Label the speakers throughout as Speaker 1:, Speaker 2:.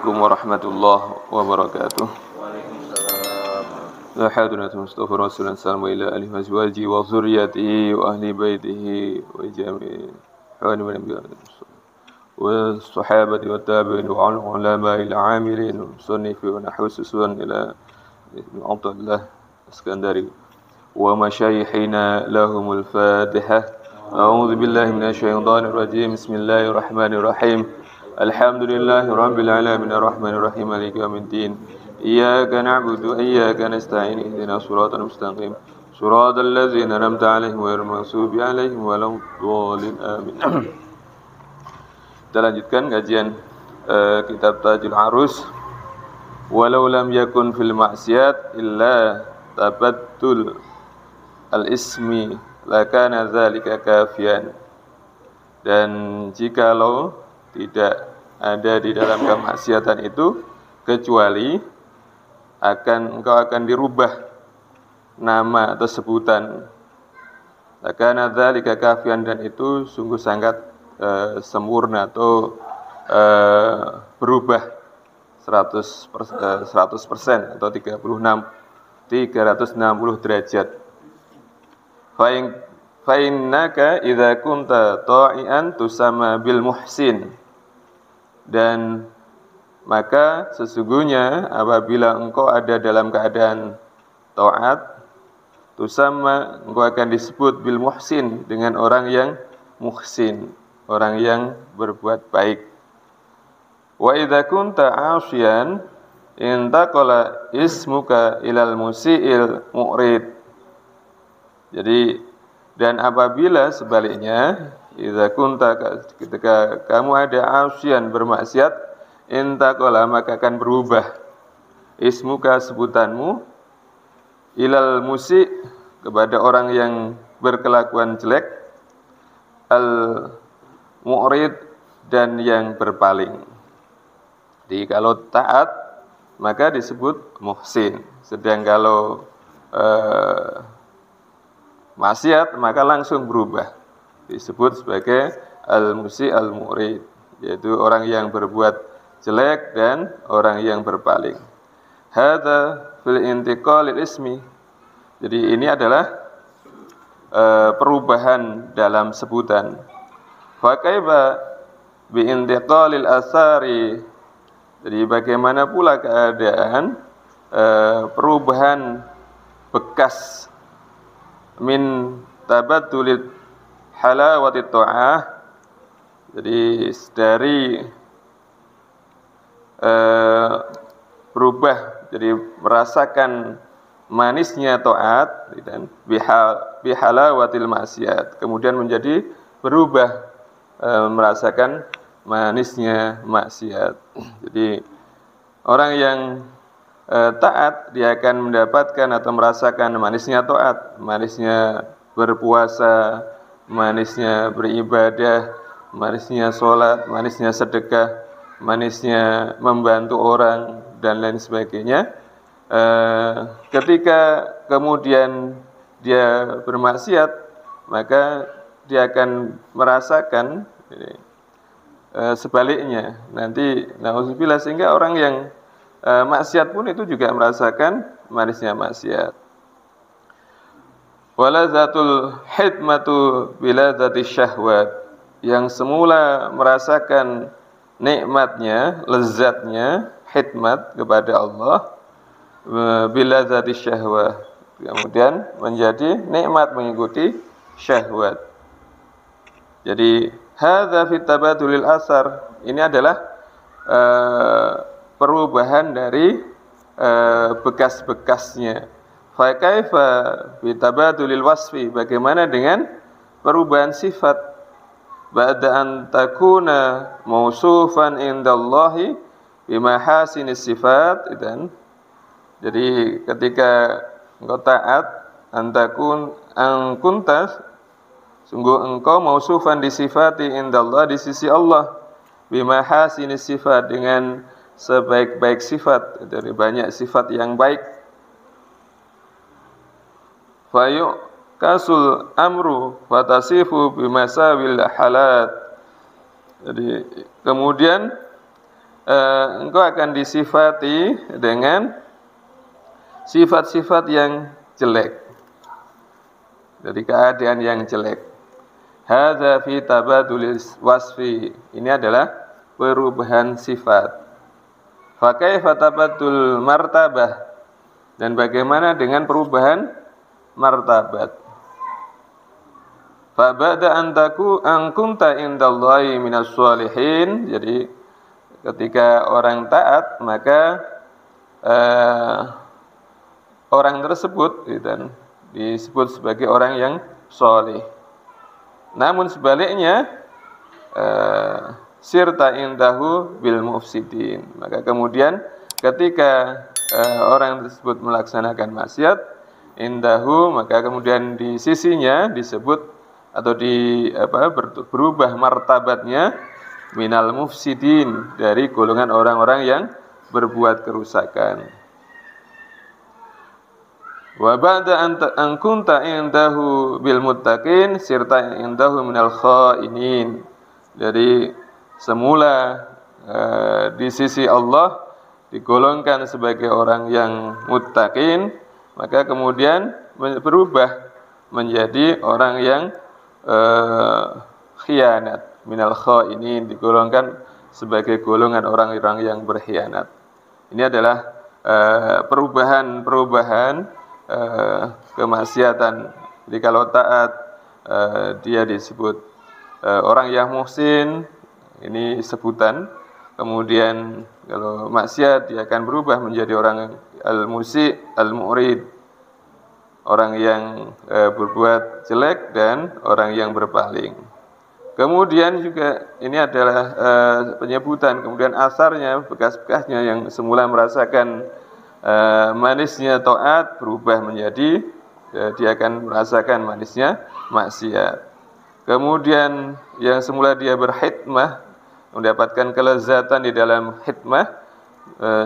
Speaker 1: Assalamualaikum warahmatullahi wabarakatuh. La haula Mustafa Rasulullah sallallahu ila alihi wa azwajihi wa dzurriyyatihi wa ahli baitihi wa jami'i hawani wa nabiyyina wa sahabati wa tabi'in wa ulama il amilin sunnifi wa nahsusun ila Ibn Abdullah Iskandari wa masyayikhina lahumul Fatihah. A'udzu billahi minasyaitonir rajim. Bismillahirrahmanirrahim. Alhamdulillahi rabbil alamin arrahmanir rahim maliki yaumiddin. Iyyaka na'budu wa iyyaka nasta'in ihdinas siratal mustaqim siratal ladzina an'amta 'alaihim ghairil maghdubi 'alaihim waladdallin amin. Kita lanjutkan kajian kitab Tajul Arus. Walau lam yakun fil ma'siyat illa tabattul al-ismi lakana dzalika kafiyan. Dan jikalau tidak ada di dalam kemaksiatan itu kecuali engkau akan dirubah nama atau sebutan. Karena dzalika kafian, dan itu sungguh sangat sempurna atau berubah 100% atau 360 derajat. Fa innaka idza kunta ta'ian tusamma bil muhsin. Dan maka sesungguhnya apabila engkau ada dalam keadaan taat, tusamma, engkau akan disebut bil muhsin, dengan orang yang muhsin, orang yang berbuat baik. Wa idza kunta 'asiyan intaqala ismuka ilal musiil mu'rid. Jadi, dan apabila sebaliknya, idza kunta, ketika kamu ada 'asiyan, bermaksiat, intaqala, maka akan berubah ismuka, sebutanmu, ilal musi, kepada orang yang berkelakuan jelek, al mu'rid, dan yang berpaling. Jadi kalau taat maka disebut muhsin, sedang kalau maksiat maka langsung berubah, disebut sebagai al musi al mu'rid, yaitu orang yang berbuat jelek dan orang yang berpaling. Hadza fil intiqalil ismi. Jadi ini adalah perubahan dalam sebutan. Fa kaifa bi intiqalil asari. Jadi bagaimana pula keadaan perubahan bekas min tabaddulil halawati ta'ah. Jadi dari berubah, jadi merasakan manisnya taat, dan bihalawatil maksiat, kemudian menjadi berubah merasakan manisnya maksiat. Jadi orang yang taat, dia akan mendapatkan atau merasakan manisnya taat, manisnya berpuasa, manisnya beribadah, manisnya sholat, manisnya sedekah, manisnya membantu orang, dan lain sebagainya. Ketika kemudian dia bermaksiat, maka dia akan merasakan sebaliknya nanti, na'udzubillah, sehingga orang yang maksiat pun itu juga merasakan manisnya maksiat. Walazatul hidmatu biladzati syahwat. Yang semula merasakan nikmatnya, lezatnya khidmat kepada Allah, bila zati syahwah, kemudian menjadi nikmat mengikuti syahwat. Jadi hadza fi tabadulil asar, ini adalah perubahan dari bekas-bekasnya. Fa kaifa fi tabadulil wasfi, bagaimana dengan perubahan sifat? Ba'da an takuna mausufan indallahi bimahasinis sifat. Dan jadi ketika engkau taat, angkuntas, sungguh engkau mausufan disifati indallah, di sisi Allah, bimahasinis sifat, dengan sebaik-baik sifat, dari banyak sifat yang baik. Fayu kasul amru fatasifu bimasawil halat. Jadi kemudian engkau akan disifati dengan sifat-sifat yang jelek, dari keadaan yang jelek. Hadza fi tabadul wasfi, ini adalah perubahan sifat. Fa kaifa tabadul martabah, dan bagaimana dengan perubahan martabat. Fa ba'da an kunta indallahi minas sholihin, jadi ketika orang taat maka orang tersebut dan disebut sebagai orang yang soleh. Namun sebaliknya sirta indahu bil mufsidin, maka kemudian ketika orang tersebut melaksanakan maksiat indahu, maka kemudian di sisinya disebut atau berubah martabatnya minal mufsidin, dari golongan orang-orang yang berbuat kerusakan. Wa ba'da an kunta indahu bil muttaqin sirta indahu minal khainin. Jadi semula di sisi Allah digolongkan sebagai orang yang muttaqin, maka kemudian berubah menjadi orang yang khianat, minal khainin, digolongkan sebagai golongan orang-orang yang berkhianat. Ini adalah perubahan kemaksiatan. Jadi kalau taat dia disebut orang yang muhsin, ini sebutan. Kemudian kalau maksiat dia akan berubah menjadi orang al-musi, al-mu'rid, orang yang berbuat jelek dan orang yang berpaling. Kemudian juga ini adalah penyebutan, kemudian asarnya, bekas-bekasnya yang semula merasakan manisnya taat berubah menjadi dia akan merasakan manisnya maksiat. Kemudian yang semula dia berhikmah, mendapatkan kelezatan di dalam hikmah,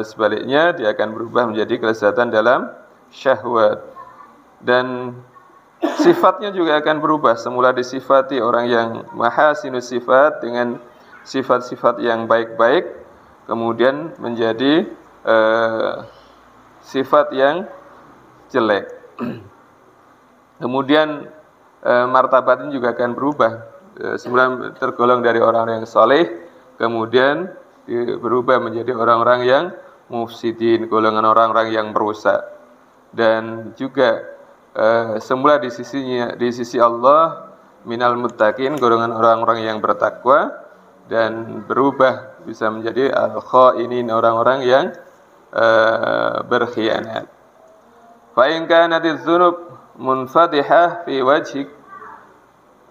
Speaker 1: sebaliknya dia akan berubah menjadi kelezatan dalam syahwat. Dan sifatnya juga akan berubah, semula disifati orang yang mahasinus sifat dengan sifat-sifat yang baik-baik, kemudian menjadi sifat yang jelek. Kemudian martabatnya juga akan berubah. Semula tergolong dari orang-orang yang soleh, kemudian berubah menjadi orang-orang yang mufsidin, golongan orang-orang yang merusak. Dan juga semula di sisi Allah minal muttaqin, golongan orang-orang yang bertakwa, dan berubah bisa menjadi al-khainin, orang-orang yang berkhianat. Fa in kanatiz dzunub munfadihah fi wajhik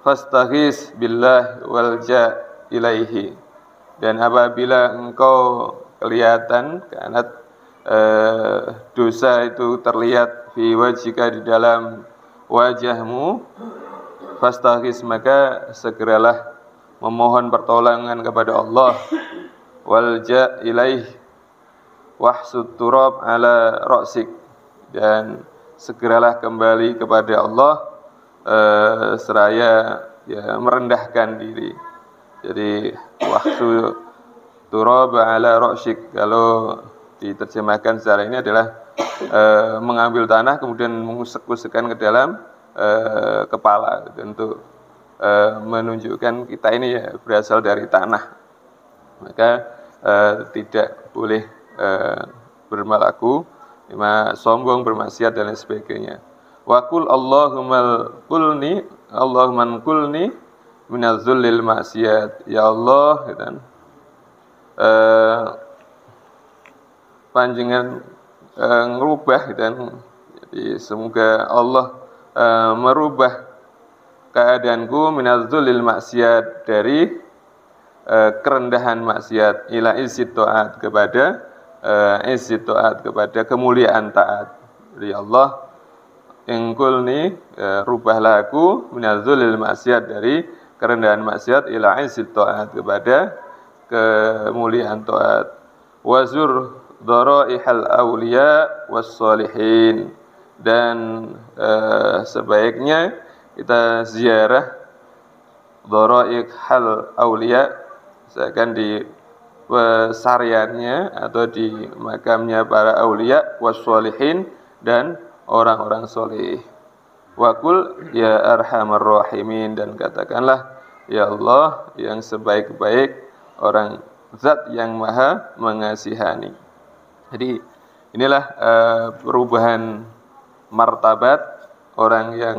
Speaker 1: fastaghis billah walja ilaihi. Dan apabila engkau kelihatan kanat dosa itu terlihat fi wajhika, di dalam wajahmu, fastaghis, maka segeralah memohon pertolongan kepada Allah, walja ilaihi wahsud turab ala ra'sik, dan segeralah kembali kepada Allah seraya merendahkan diri. Jadi wahsud turab ala ra'sik, kalau diterjemahkan secara ini adalah mengambil tanah kemudian mengusek-usekkan ke dalam kepala, untuk menunjukkan kita ini berasal dari tanah. Maka tidak boleh bermalaku, sombong, bermaksiat dan lain sebagainya. Wa qul Allahumma qulni minaz zullil maksiat. Ya Allah, dan panjenengan ngerubah, dan jadi semoga Allah merubah keadaanku minaz zullil maksiat, dari kerendahan maksiat, ila izzit taat, kepada izzit taat, kepada kemuliaan taat. Jadi Allah ingkulni, rubahlah aku minazulil maksiat, dari kerendahan maksiat, ila izzit taat, kepada kemuliaan taat. Wazur dharaihal awliya was solihin, dan sebaiknya kita ziarah dharaihal awliya, misalkan di pesariannya atau di makamnya para aulia wassolihin dan orang-orang soleh. Wakul ya arhamar rahimin, dan katakanlah ya Allah yang sebaik-baik orang, zat yang maha mengasihani. Jadi inilah perubahan martabat orang yang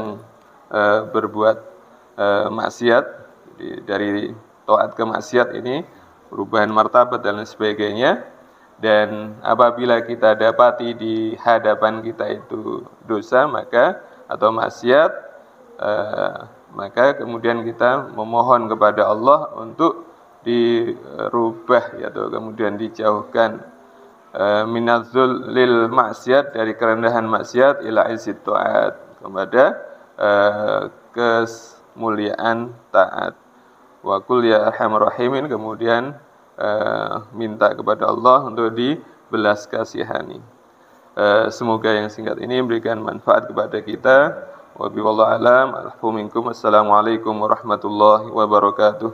Speaker 1: berbuat maksiat. Jadi, dari taat ke maksiat ini perubahan martabat dan lain sebagainya. Dan apabila kita dapati di hadapan kita itu dosa atau maksiat, maka kemudian kita memohon kepada Allah untuk dirubah, atau kemudian dijauhkan minazul lil maksiat, dari kerendahan maksiat, ila izzit taat, kepada kemuliaan taat. Wa qul ya arhamar rahimin, kemudian minta kepada Allah untuk dibelas kasihani. Semoga yang singkat ini memberikan manfaat kepada kita. Wa biwallahu alam. Alhamdulillah. Assalamualaikum warahmatullahi wabarakatuh.